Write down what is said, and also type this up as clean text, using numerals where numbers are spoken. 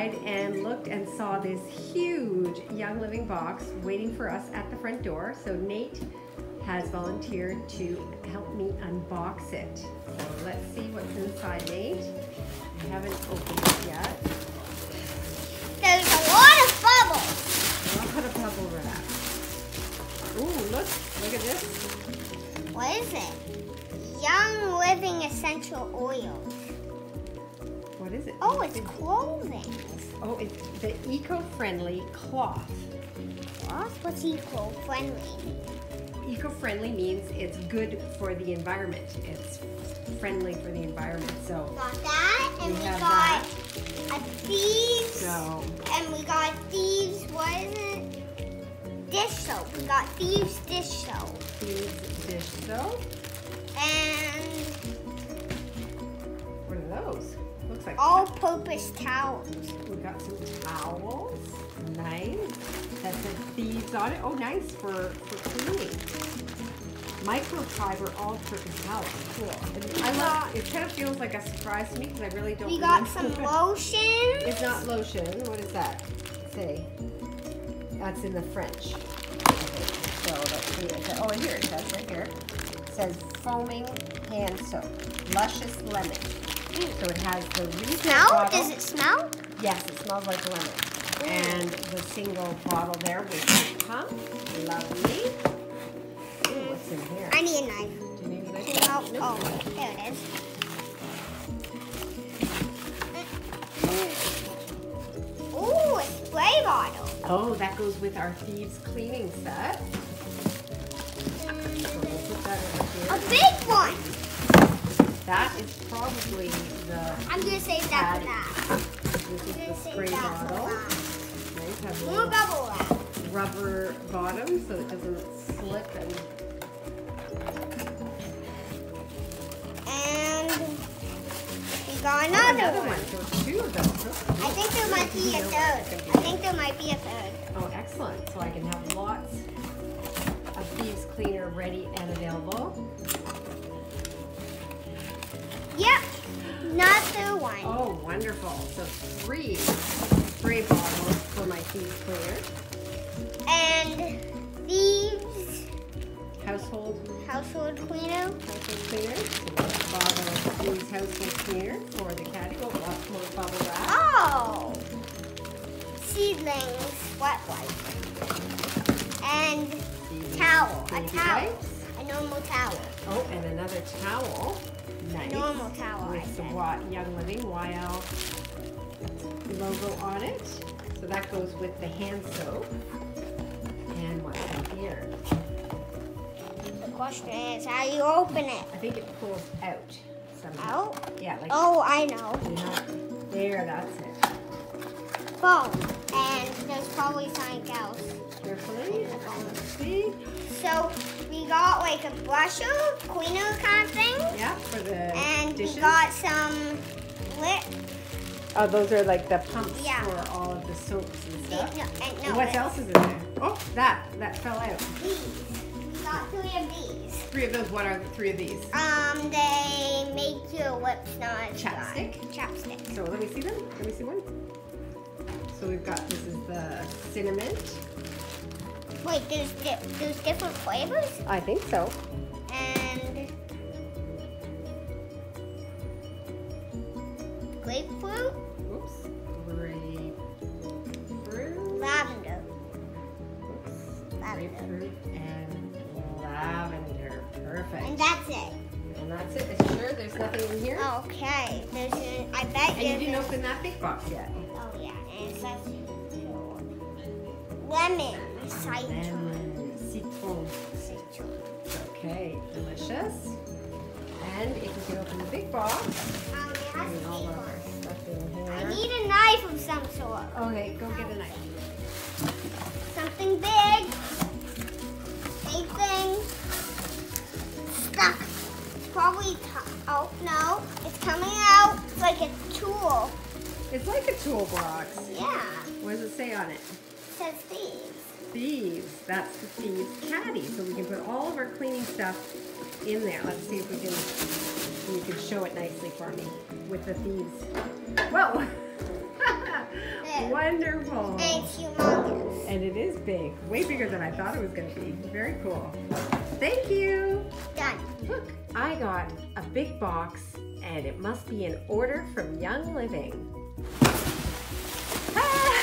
inside and looked and saw this huge Young Living box waiting for us at the front door. So Nate has volunteered to help me unbox it. So let's see what's inside, Nate. I haven't opened it yet. There's a lot of bubbles. A lot of bubble wrap. Ooh, look at this. What is it? Young Living Essential Oils. What is it? Oh, it's clothing. Oh, it's the eco-friendly cloth. Cloth? What's eco-friendly? Eco-friendly means it's good for the environment. It's friendly for the environment. So Got that, and we have got that. a Thieves, So and we got Thieves, what is it? Dish soap. We got Thieves dish soap. Thieves dish soap. And What are those? Looks like all-purpose towels. we got some towels. Nice. That says Thieves on it. Oh, nice for cleaning. Microfiber all-purpose towel. Cool. And I love. It kind of feels like a surprise to me because I really don't. We got remember. some lotion. It's not lotion. What does that say? That's in the French. Okay, so let's see. Oh, here it says right here. It says foaming hand soap, luscious lemon. So it has the refill Smell? bottle. Does it smell? Yes, it smells like lemon. And the single bottle there with the pump. Lovely. Ooh, what's in here? I need a knife. Do you need a knife? Oh, Nope. oh, there it is. Ooh, a spray bottle. Oh, that goes with our Thieves cleaning set. So we'll put that over A here. big one. That is probably the I'm gonna save that for that. This is I'm gonna the save spray that for bottle. last. Nice, has a More little bubble wrap. rubber bottom so it doesn't slip and And we got another one. So it's two of those. I think there might be a third. I think there might be a third. Oh, excellent. So I can have lots of Thieves cleaner ready and available. Yep, another one. Oh, wonderful. So 3 spray bottles for my Thieves cleaner. And Thieves Household household cleaner. cleaner. So a bottle of Thieves household cleaner for the caddy. Oh, lots more bubble wrap. Oh! Seedlings wet wipe. And towel. A Baby towel. wipes. A normal towel. Oh, and another towel. Nice. Normal towel, I With the said. Young Living YL logo on it. So that goes with the hand soap. And what's in here? The question is, how do you open it? I think it pulls out somehow. Out? Yeah, like Oh, I know. there, that's it. Phone. And there's probably something else. Carefully. Let's see. So we got like a brusher, cleaner kind of thing. Yeah, for the And dishes. we got some lip. Oh, those are like the pumps Yeah. for all of the soaps and stuff. No, And what else is in there? Oh, that fell out. These. We got 3 of these. 3 of those. What are the 3 of these? They make your lips not dry. Chapstick? Chapstick. So let me see them. Let me see one. So we've got, this is the cinnamon. Wait, there's different flavors? I think so. And grapefruit, Oops. Grapefruit. lavender. Oops. Lavender. Grapefruit and lavender. Perfect. And that's it. And that's it. Is sure there's nothing in here? Okay. I bet And you didn't open that big box yet. Oh yeah, and it says lemon, citrus. Lemon, citron. Okay, delicious. And if you can open the big box, It has and to all be of our one. stuff in I here. need a knife of some sort. Okay, go get a knife. Something big. Big thing. Stuck. It's probably, oh no, it's coming out. It's like a tool. It's like a toolbox. Yeah, What does it say on it? it says thieves. Thieves. That's the Thieves caddy. So we can put all of our cleaning stuff in there. Let's see if we can, you can show it nicely for me with the Thieves. Whoa! Wonderful. And it's humongous. And it is big. Way bigger than I thought it was going to be. Very cool. Thank you. Done. Look, I got a big box and it must be an order from Young Living. Ah!